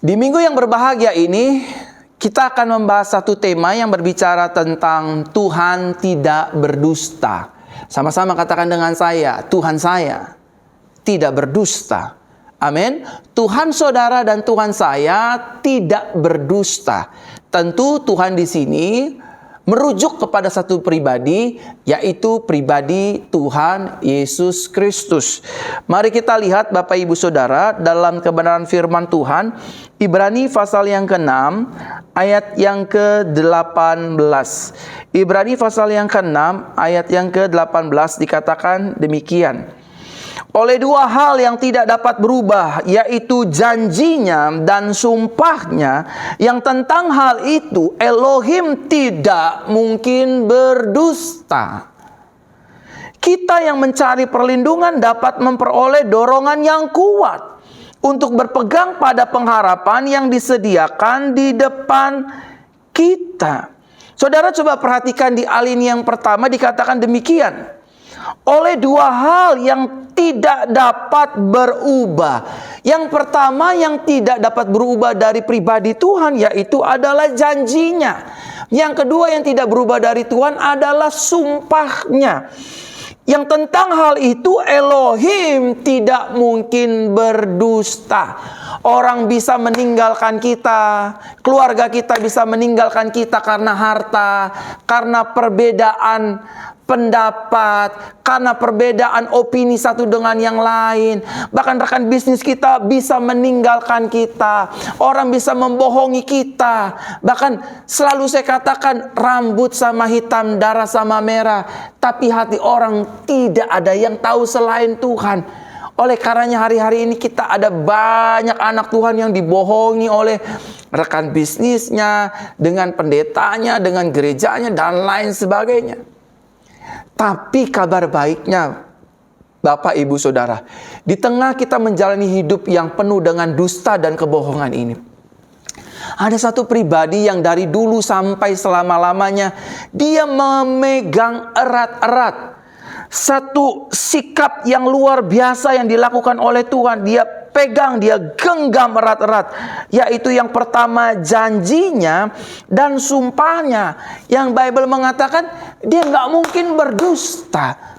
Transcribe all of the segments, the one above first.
Di minggu yang berbahagia ini, kita akan membahas satu tema yang berbicara tentang Tuhan tidak berdusta. Sama-sama katakan dengan saya, Tuhan saya tidak berdusta. Amin. Tuhan saudara dan Tuhan saya tidak berdusta. Tentu Tuhan di sini merujuk kepada satu pribadi, yaitu pribadi Tuhan Yesus Kristus. Mari kita lihat Bapak Ibu Saudara dalam kebenaran firman Tuhan, Ibrani pasal yang ke-6 ayat yang ke-18. Ibrani pasal yang ke-6 ayat yang ke-18 dikatakan demikian. Oleh dua hal yang tidak dapat berubah, yaitu janjinya dan sumpahnya, yang tentang hal itu Elohim tidak mungkin berdusta. Kita yang mencari perlindungan dapat memperoleh dorongan yang kuat untuk berpegang pada pengharapan yang disediakan di depan kita. Saudara coba perhatikan di alinea yang pertama dikatakan demikian. Oleh dua hal yang tidak dapat berubah. Yang pertama yang tidak dapat berubah dari pribadi Tuhan, yaitu adalah janjinya. Yang kedua yang tidak berubah dari Tuhan adalah sumpahnya. Yang tentang hal itu Elohim tidak mungkin berdusta. Orang bisa meninggalkan kita, keluarga kita bisa meninggalkan kita karena harta, karena perbedaan pendapat, karena perbedaan opini satu dengan yang lain. Bahkan rekan bisnis kita bisa meninggalkan kita. Orang bisa membohongi kita. Bahkan selalu saya katakan rambut sama hitam, darah sama merah. Tapi hati orang tidak ada yang tahu selain Tuhan. Oleh karenanya hari-hari ini kita ada banyak anak Tuhan yang dibohongi oleh rekan bisnisnya, dengan pendetanya, dengan gerejanya, dan lain sebagainya. Tapi kabar baiknya Bapak Ibu Saudara, di tengah kita menjalani hidup yang penuh dengan dusta dan kebohongan ini, ada satu pribadi yang dari dulu sampai selama-lamanya dia memegang erat-erat satu sikap yang luar biasa yang dilakukan oleh Tuhan. Dia pegang, dia genggam erat-erat, yaitu yang pertama janjinya dan sumpahnya, yang Bible mengatakan dia nggak mungkin berdusta.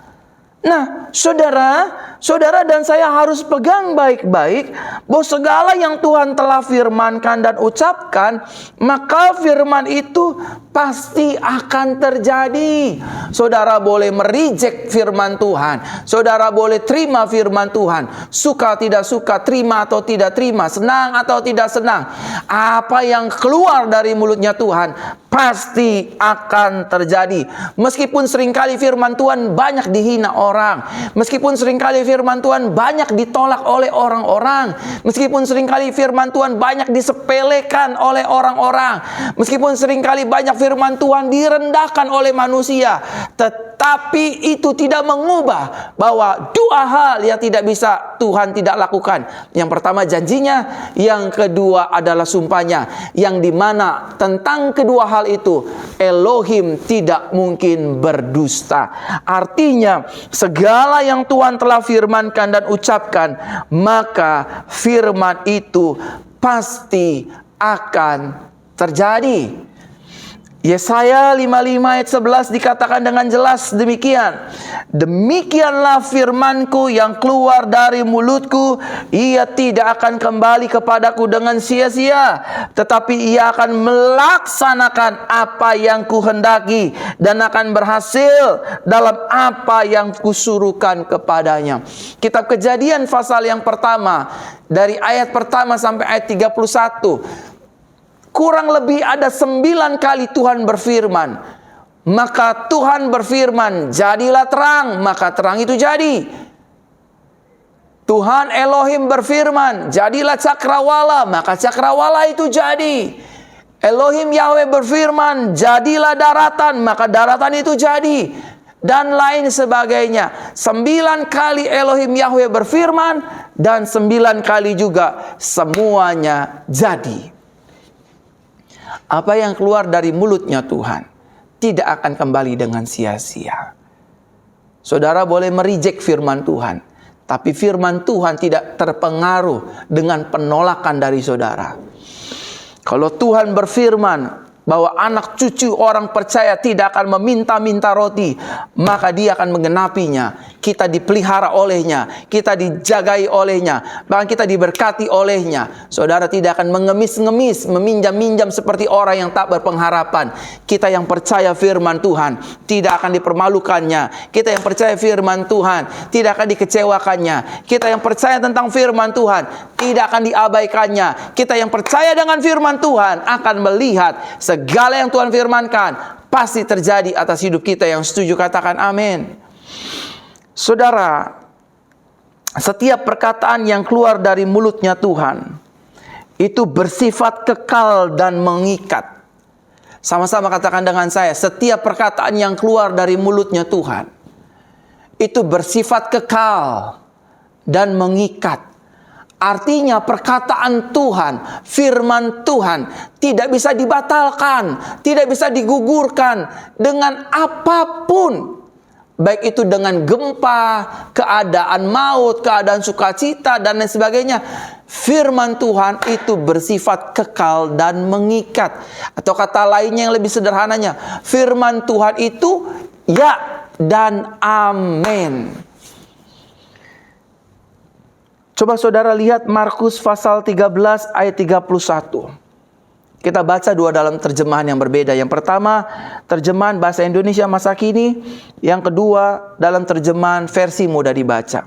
Nah, saudara dan saya harus pegang baik-baik bahwa segala yang Tuhan telah firmankan dan ucapkan, maka firman itu pasti akan terjadi. Saudara boleh mereject firman Tuhan, saudara boleh terima firman Tuhan, suka tidak suka, terima atau tidak terima, senang atau tidak senang. Apa yang keluar dari mulutnya Tuhan pasti akan terjadi. Meskipun seringkali firman Tuhan banyak dihina orang, meskipun seringkali firman Tuhan banyak ditolak oleh orang-orang, meskipun seringkali firman Tuhan banyak disepelekan oleh orang-orang, meskipun seringkali banyak firman Tuhan direndahkan oleh manusia, tetapi itu tidak mengubah bahwa dua hal yang tidak bisa Tuhan tidak lakukan. Yang pertama janjinya, yang kedua adalah sumpahnya, yang dimana tentang kedua hal itu Elohim tidak mungkin berdusta. Artinya segala yang Tuhan telah firmankan dan ucapkan, maka firman itu pasti akan terjadi. Yesaya 55 ayat 11 dikatakan dengan jelas demikian. Demikianlah firmanku yang keluar dari mulutku, ia tidak akan kembali kepadaku dengan sia-sia, tetapi ia akan melaksanakan apa yang kuhendaki dan akan berhasil dalam apa yang kusuruhkan kepadanya. Kitab Kejadian pasal yang pertama, dari ayat pertama sampai ayat 31. Kurang lebih ada 9 kali Tuhan berfirman. Maka Tuhan berfirman, jadilah terang, maka terang itu jadi. Tuhan Elohim berfirman, jadilah cakrawala, maka cakrawala itu jadi. Elohim Yahweh berfirman, jadilah daratan, maka daratan itu jadi. Dan lain sebagainya. 9 kali Elohim Yahweh berfirman, dan 9 kali juga semuanya jadi. Apa yang keluar dari mulutnya Tuhan tidak akan kembali dengan sia-sia. Saudara boleh mereject firman Tuhan, Tapi firman Tuhan tidak terpengaruh dengan penolakan dari saudara. Kalau Tuhan berfirman bahwa anak cucu orang percaya tidak akan meminta-minta roti, maka dia akan menggenapinya. Kita dipelihara olehnya, kita dijagai olehnya, bahkan kita diberkati olehnya. Saudara tidak akan mengemis-ngemis, meminjam-minjam seperti orang yang tak berpengharapan. Kita yang percaya firman Tuhan tidak akan dipermalukannya. Kita yang percaya firman Tuhan tidak akan dikecewakannya. Kita yang percaya tentang firman Tuhan tidak akan diabaikannya. Kita yang percaya dengan firman Tuhan akan melihat segala yang Tuhan firmankan pasti terjadi atas hidup kita. Yang setuju katakan amin. Saudara, setiap perkataan yang keluar dari mulutnya Tuhan itu bersifat kekal dan mengikat. Sama-sama katakan dengan saya, setiap perkataan yang keluar dari mulutnya Tuhan itu bersifat kekal dan mengikat. Artinya perkataan Tuhan, firman Tuhan tidak bisa dibatalkan, tidak bisa digugurkan dengan apapun. Baik itu dengan gempa, keadaan maut, keadaan sukacita, dan lain sebagainya. Firman Tuhan itu bersifat kekal dan mengikat. Atau kata lainnya yang lebih sederhananya, firman Tuhan itu ya dan amin. Coba saudara lihat Markus pasal 13 ayat 31. Kita baca dua dalam terjemahan yang berbeda. Yang pertama, terjemahan bahasa Indonesia masa kini. Yang kedua, dalam terjemahan versi mudah dibaca.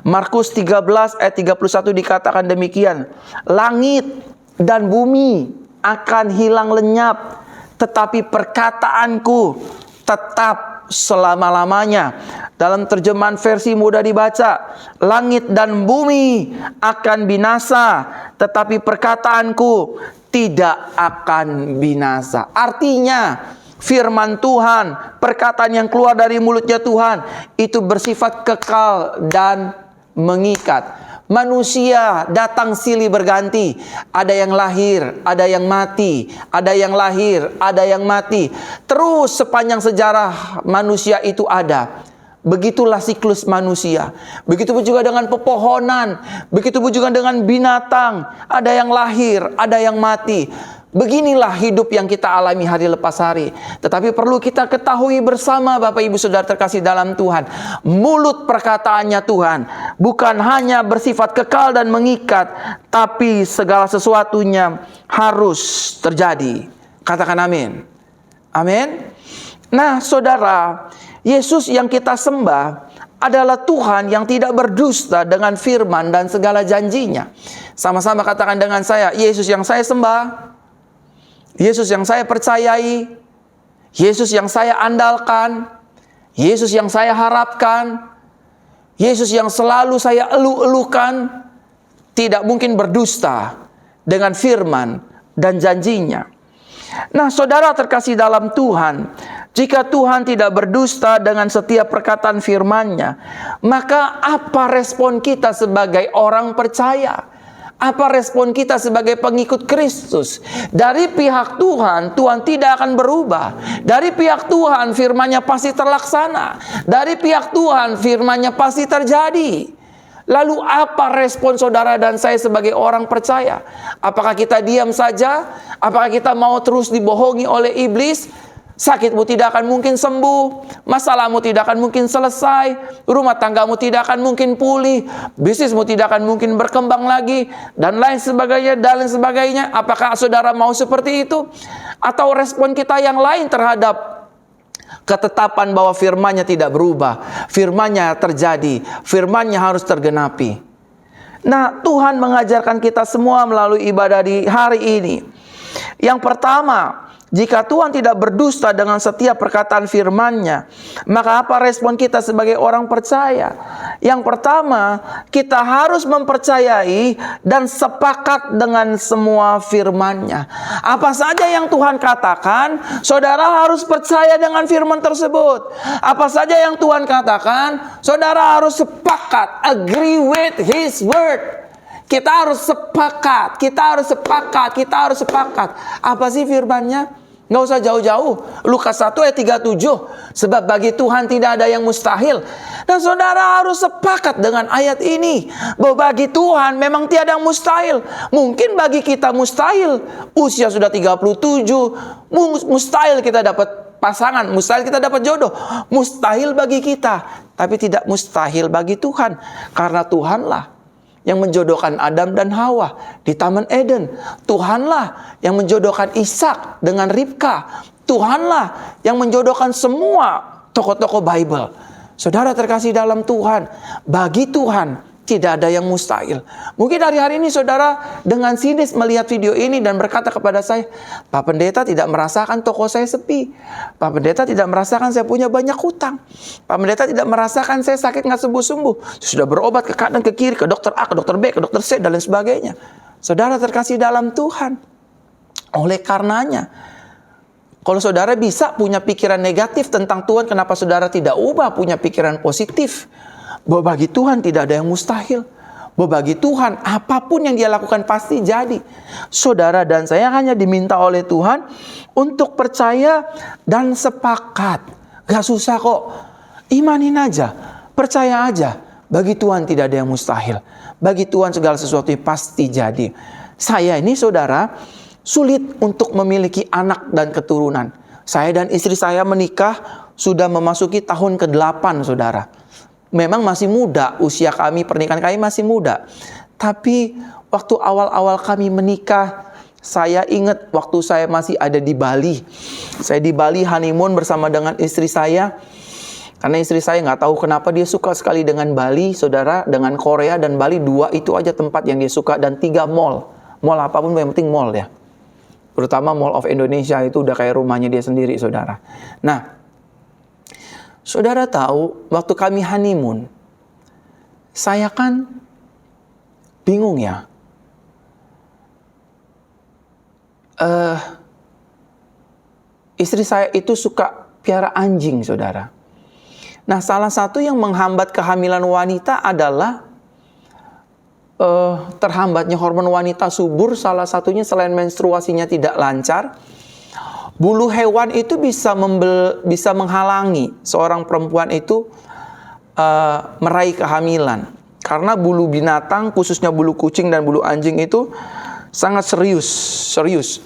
Markus 13 ayat 31 dikatakan demikian. Langit dan bumi akan hilang lenyap, tetapi perkataanku tetap selama-lamanya. Dalam terjemahan versi mudah dibaca, langit dan bumi akan binasa, tetapi perkataanku tidak akan binasa. Artinya firman Tuhan, perkataan yang keluar dari mulutnya Tuhan itu bersifat kekal dan mengikat. Manusia datang silih berganti. Ada yang lahir, ada yang mati. Ada yang lahir, ada yang mati. Terus sepanjang sejarah manusia itu ada. Begitulah siklus manusia. Begitupun juga dengan pepohonan. Begitupun juga dengan binatang. Ada yang lahir, ada yang mati. Beginilah hidup yang kita alami hari lepas hari. Tetapi perlu kita ketahui bersama Bapak Ibu Saudara terkasih dalam Tuhan. Mulut perkataannya Tuhan bukan hanya bersifat kekal dan mengikat, tapi segala sesuatunya harus terjadi. Katakan amin. Amin. Nah saudara, Yesus yang kita sembah adalah Tuhan yang tidak berdusta dengan firman dan segala janjinya. Sama-sama katakan dengan saya, Yesus yang saya sembah, Yesus yang saya percayai, Yesus yang saya andalkan, Yesus yang saya harapkan, Yesus yang selalu saya elu-elukan, tidak mungkin berdusta dengan firman dan janjinya. Nah saudara terkasih dalam Tuhan, jika Tuhan tidak berdusta dengan setiap perkataan firman-Nya, maka apa respon kita sebagai orang percaya? Apa respon kita sebagai pengikut Kristus? Dari pihak Tuhan, Tuhan tidak akan berubah. Dari pihak Tuhan, firman-Nya pasti terlaksana. Dari pihak Tuhan, firman-Nya pasti terjadi. Lalu apa respon saudara dan saya sebagai orang percaya? Apakah kita diam saja? Apakah kita mau terus dibohongi oleh iblis? Sakitmu tidak akan mungkin sembuh, masalahmu tidak akan mungkin selesai, rumah tanggamu tidak akan mungkin pulih, bisnismu tidak akan mungkin berkembang lagi, dan lain sebagainya. Apakah saudara mau seperti itu? Atau respon kita yang lain terhadap ketetapan bahwa firman-Nya tidak berubah, firman-Nya terjadi, firman-Nya harus tergenapi. Nah, Tuhan mengajarkan kita semua melalui ibadah di hari ini. Yang pertama, jika Tuhan tidak berdusta dengan setiap perkataan firman-Nya, maka apa respon kita sebagai orang percaya? Yang pertama, kita harus mempercayai dan sepakat dengan semua firman-Nya. Apa saja yang Tuhan katakan, saudara harus percaya dengan firman tersebut. Apa saja yang Tuhan katakan, saudara harus sepakat, agree with His word. Kita harus sepakat, kita harus sepakat. Apa sih firman-Nya? Nggak usah jauh-jauh. Lukas 1 ayat 37. Sebab bagi Tuhan tidak ada yang mustahil. Dan saudara harus sepakat dengan ayat ini. Bahwa bagi Tuhan memang tiada yang mustahil. Mungkin bagi kita mustahil. Usia sudah 37. Mustahil kita dapat pasangan. Mustahil kita dapat jodoh. Mustahil bagi kita. Tapi tidak mustahil bagi Tuhan. Karena Tuhanlah yang menjodohkan Adam dan Hawa di Taman Eden. Tuhanlah yang menjodohkan Ishak dengan Ribka. Tuhanlah yang menjodohkan semua tokoh-tokoh Bible. Saudara terkasih dalam Tuhan, bagi Tuhan tidak ada yang mustahil. Mungkin hari ini saudara dengan sinis melihat video ini dan berkata kepada saya, Pak Pendeta tidak merasakan toko saya sepi. Pak Pendeta tidak merasakan saya punya banyak hutang. Pak Pendeta tidak merasakan saya sakit nggak sembuh-sembuh. Sudah berobat ke kanan, ke kiri, ke dokter A, ke dokter B, ke dokter C, dan lain sebagainya. Saudara terkasih dalam Tuhan. Oleh karenanya, kalau saudara bisa punya pikiran negatif tentang Tuhan, kenapa saudara tidak ubah punya pikiran positif? Bahwa bagi Tuhan tidak ada yang mustahil. Bahwa bagi Tuhan apapun yang dia lakukan pasti jadi. Saudara dan saya hanya diminta oleh Tuhan untuk percaya dan sepakat. Gak susah kok. Imanin aja. Percaya aja. Bagi Tuhan tidak ada yang mustahil. Bagi Tuhan segala sesuatu pasti jadi. Saya ini saudara sulit untuk memiliki anak dan keturunan. Saya dan istri saya menikah sudah memasuki tahun ke-8 saudara. Memang masih muda, usia kami, pernikahan kami masih muda. Tapi waktu awal-awal kami menikah, saya ingat waktu saya masih ada di Bali. Saya di Bali honeymoon bersama dengan istri saya. Karena istri saya nggak tahu kenapa dia suka sekali dengan Bali, saudara. Dengan Korea dan Bali, 2 itu aja tempat yang dia suka. Dan 3 mall. Mall apapun yang penting mall ya. Terutama Mall of Indonesia itu udah kayak rumahnya dia sendiri, saudara. Nah, saudara tahu, waktu kami honeymoon, saya kan bingung ya. Istri saya itu suka piara anjing, saudara. Nah, salah satu yang menghambat kehamilan wanita adalah terhambatnya hormon wanita subur. Salah satunya selain menstruasinya tidak lancar, bulu hewan itu bisa menghalangi seorang perempuan itu meraih kehamilan. Karena bulu binatang, khususnya bulu kucing dan bulu anjing itu sangat serius.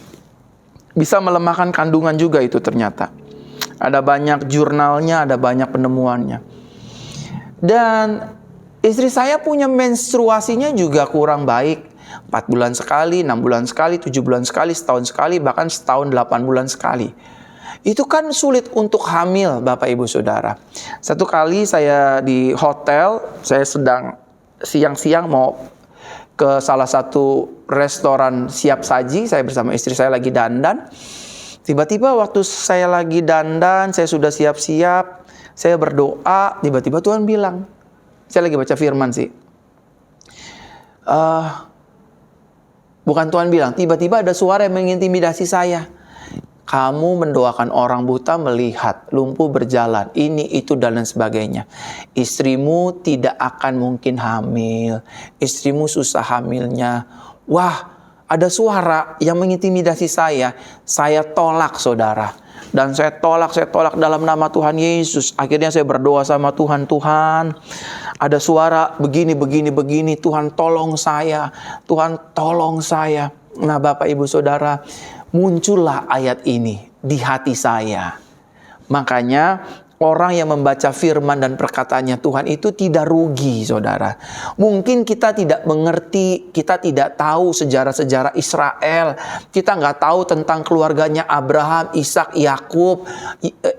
Bisa melemahkan kandungan juga itu ternyata. Ada banyak jurnalnya, ada banyak penemuannya. Dan istri saya punya menstruasinya juga kurang baik. 4 bulan sekali, 6 bulan sekali, 7 bulan sekali, setahun sekali, bahkan setahun 8 bulan sekali. Itu kan sulit untuk hamil, Bapak Ibu Saudara. Satu kali saya di hotel, saya sedang siang-siang mau ke salah satu restoran siap saji, saya bersama istri saya lagi dandan. Tiba-tiba waktu saya lagi dandan, saya sudah siap-siap, saya berdoa, tiba-tiba Tuhan bilang, saya lagi baca firman sih. Bukan Tuhan bilang, tiba-tiba ada suara yang mengintimidasi saya. Kamu mendoakan orang buta melihat, lumpuh berjalan, ini, itu, dan lain sebagainya. Istrimu tidak akan mungkin hamil. Istrimu susah hamilnya. Wah, ada suara yang mengintimidasi saya. Saya tolak, saudara. Dan saya tolak dalam nama Tuhan Yesus. Akhirnya saya berdoa sama Tuhan, Tuhan, ada suara begini, Tuhan tolong saya. Tuhan tolong saya. Nah, Bapak Ibu Saudara, muncullah ayat ini di hati saya. Makanya orang yang membaca firman dan perkataannya Tuhan itu tidak rugi, saudara. Mungkin kita tidak mengerti, kita tidak tahu sejarah-sejarah Israel. Kita nggak tahu tentang keluarganya Abraham, Ishak, Yakub,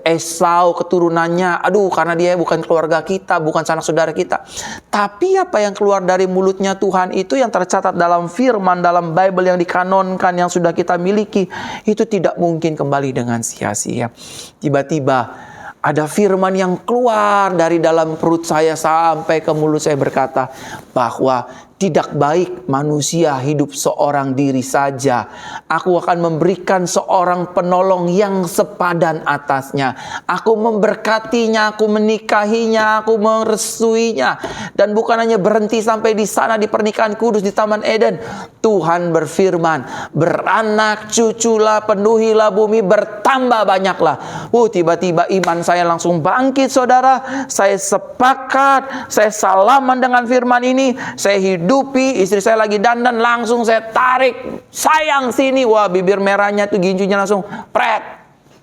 Esau, keturunannya. Aduh, karena dia bukan keluarga kita, bukan sanak saudara kita. Tapi apa yang keluar dari mulutnya Tuhan itu yang tercatat dalam firman, dalam Bible yang dikanonkan, yang sudah kita miliki, itu tidak mungkin kembali dengan sia-sia. Tiba-tiba ada firman yang keluar dari dalam perut saya sampai ke mulut saya berkata bahwa Tidak baik manusia hidup seorang diri saja. Aku akan memberikan seorang penolong yang sepadan atasnya. Aku memberkatinya, aku menikahinya, aku merestuinya. Dan bukan hanya berhenti sampai di sana di pernikahan kudus di Taman Eden. Tuhan berfirman, beranak cuculah, penuhilah bumi, bertambah banyaklah. Tiba-tiba iman saya langsung bangkit, saudara. Saya sepakat, saya salaman dengan firman ini, saya hidupi. Istri saya lagi dandan, langsung saya tarik, sayang sini. Wah, bibir merahnya tuh, ginjunya langsung pret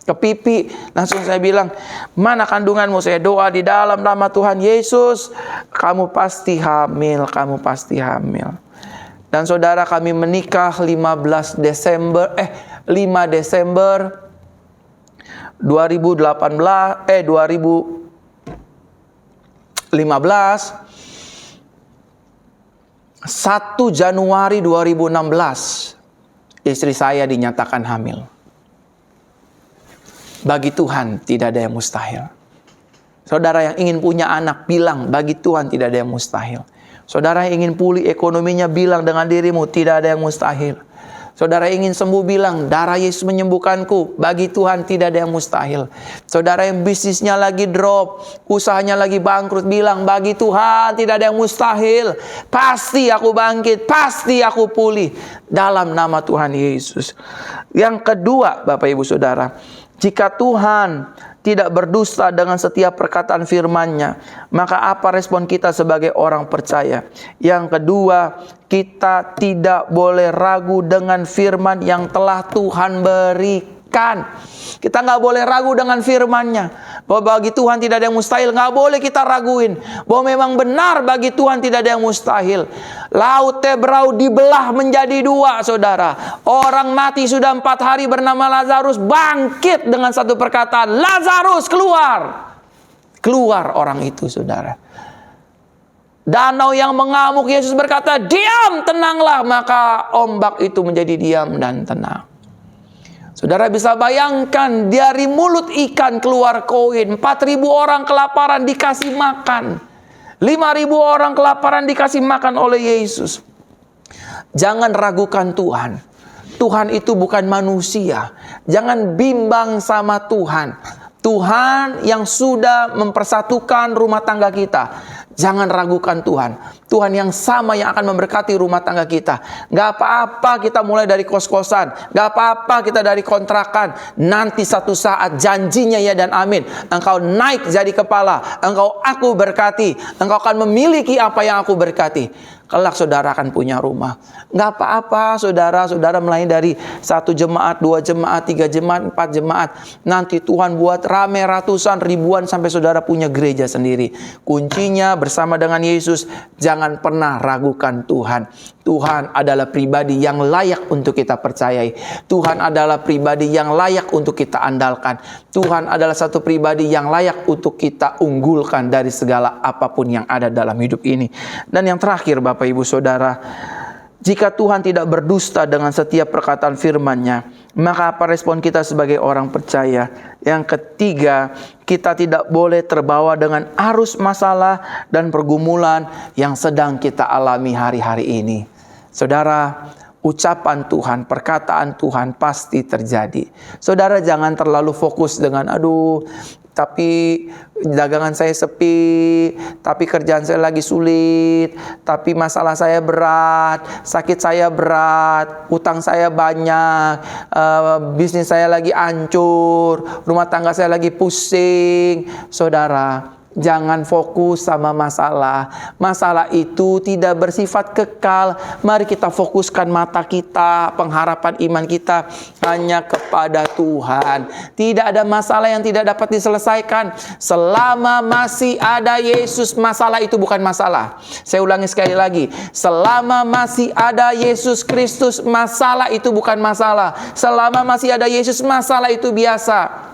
ke pipi. Langsung saya bilang, mana kandunganmu? Saya doa di dalam nama Tuhan Yesus, kamu pasti hamil, kamu pasti hamil. Dan saudara, kami menikah 5 Desember 2015. 1 Januari 2016 istri saya dinyatakan hamil. Bagi Tuhan tidak ada yang mustahil. Saudara yang ingin punya anak, bilang, bagi Tuhan tidak ada yang mustahil. Saudara yang ingin pulih ekonominya, bilang dengan dirimu, tidak ada yang mustahil. Saudara ingin sembuh, bilang, darah Yesus menyembuhkanku. Bagi Tuhan tidak ada yang mustahil. Saudara yang bisnisnya lagi drop, usahanya lagi bangkrut, bilang, bagi Tuhan tidak ada yang mustahil. Pasti aku bangkit, pasti aku pulih. Dalam nama Tuhan Yesus. Yang kedua, Bapak Ibu Saudara, jika Tuhan tidak berdusta dengan setiap perkataan firman-Nya, maka apa respon kita sebagai orang percaya? Yang kedua, kita tidak boleh ragu dengan firman yang telah Tuhan berikan. Kita nggak boleh ragu dengan firman-Nya. Bahwa bagi Tuhan tidak ada yang mustahil, nggak boleh kita raguin. Bahwa memang benar bagi Tuhan tidak ada yang mustahil. Laut Tebrau dibelah menjadi 2, saudara. Orang mati sudah 4 hari bernama Lazarus bangkit dengan satu perkataan, Lazarus keluar. Keluar orang itu, saudara. Danau yang mengamuk, Yesus berkata, diam, tenanglah. Maka ombak itu menjadi diam dan tenang. Saudara bisa bayangkan, dari mulut ikan keluar koin. 4.000 orang kelaparan dikasih makan. 5.000 orang kelaparan dikasih makan oleh Yesus. Jangan ragukan Tuhan. Tuhan itu bukan manusia. Jangan bimbang sama Tuhan. Tuhan yang sudah mempersatukan rumah tangga kita. Jangan ragukan Tuhan. Tuhan yang sama yang akan memberkati rumah tangga kita. Gak apa-apa kita mulai dari kos-kosan. Gak apa-apa kita dari kontrakan. Nanti satu saat janjinya ya dan amin. Engkau naik jadi kepala. Engkau aku berkati. Engkau akan memiliki apa yang aku berkati. Kelak saudara akan punya rumah. Gak apa-apa saudara mulai dari 1 jemaat, 2 jemaat, 3 jemaat, 4 jemaat. Nanti Tuhan buat rame ratusan, ribuan sampai saudara punya gereja sendiri. Kuncinya bersama dengan Yesus, jangan pernah ragukan Tuhan. Tuhan adalah pribadi yang layak untuk kita percayai. Tuhan adalah pribadi yang layak untuk kita andalkan. Tuhan adalah satu pribadi yang layak untuk kita unggulkan dari segala apapun yang ada dalam hidup ini. Dan yang terakhir, Bapak Ibu Saudara, jika Tuhan tidak berdusta dengan setiap perkataan firman-Nya, maka apa respon kita sebagai orang percaya? Yang ketiga, kita tidak boleh terbawa dengan arus masalah dan pergumulan yang sedang kita alami hari-hari ini. Saudara, ucapan Tuhan, perkataan Tuhan pasti terjadi. Saudara jangan terlalu fokus dengan, tapi dagangan saya sepi, tapi kerjaan saya lagi sulit, tapi masalah saya berat, sakit saya berat, utang saya banyak, bisnis saya lagi hancur, rumah tangga saya lagi pusing. Saudara, jangan fokus sama masalah. Masalah itu tidak bersifat kekal. Mari kita fokuskan mata kita, pengharapan iman kita hanya kepada Tuhan. Tidak ada masalah yang tidak dapat diselesaikan. Selama masih ada Yesus, masalah itu bukan masalah. Saya ulangi sekali lagi. Selama masih ada Yesus Kristus, masalah itu bukan masalah. Selama masih ada Yesus, masalah itu biasa.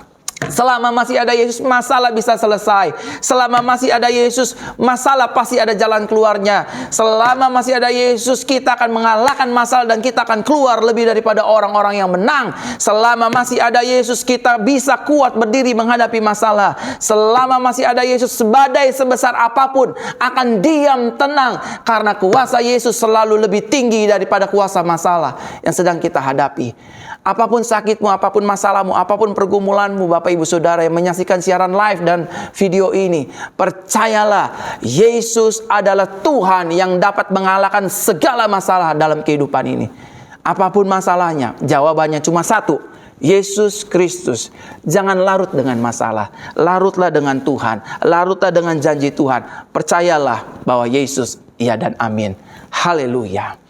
Selama masih ada Yesus, masalah bisa selesai. Selama masih ada Yesus, masalah pasti ada jalan keluarnya. Selama masih ada Yesus, kita akan mengalahkan masalah dan kita akan keluar lebih daripada orang-orang yang menang. Selama masih ada Yesus, kita bisa kuat berdiri menghadapi masalah. Selama masih ada Yesus, badai sebesar apapun akan diam tenang, karena kuasa Yesus selalu lebih tinggi daripada kuasa masalah yang sedang kita hadapi. Apapun sakitmu, apapun masalahmu, apapun pergumulanmu, Bapak Ibu Saudara yang menyaksikan siaran live dan video ini, percayalah, Yesus adalah Tuhan yang dapat mengalahkan segala masalah dalam kehidupan ini. Apapun masalahnya, jawabannya cuma satu: Yesus Kristus. Jangan larut dengan masalah, larutlah dengan Tuhan, larutlah dengan janji Tuhan. Percayalah bahwa Yesus, iya dan amin. Haleluya.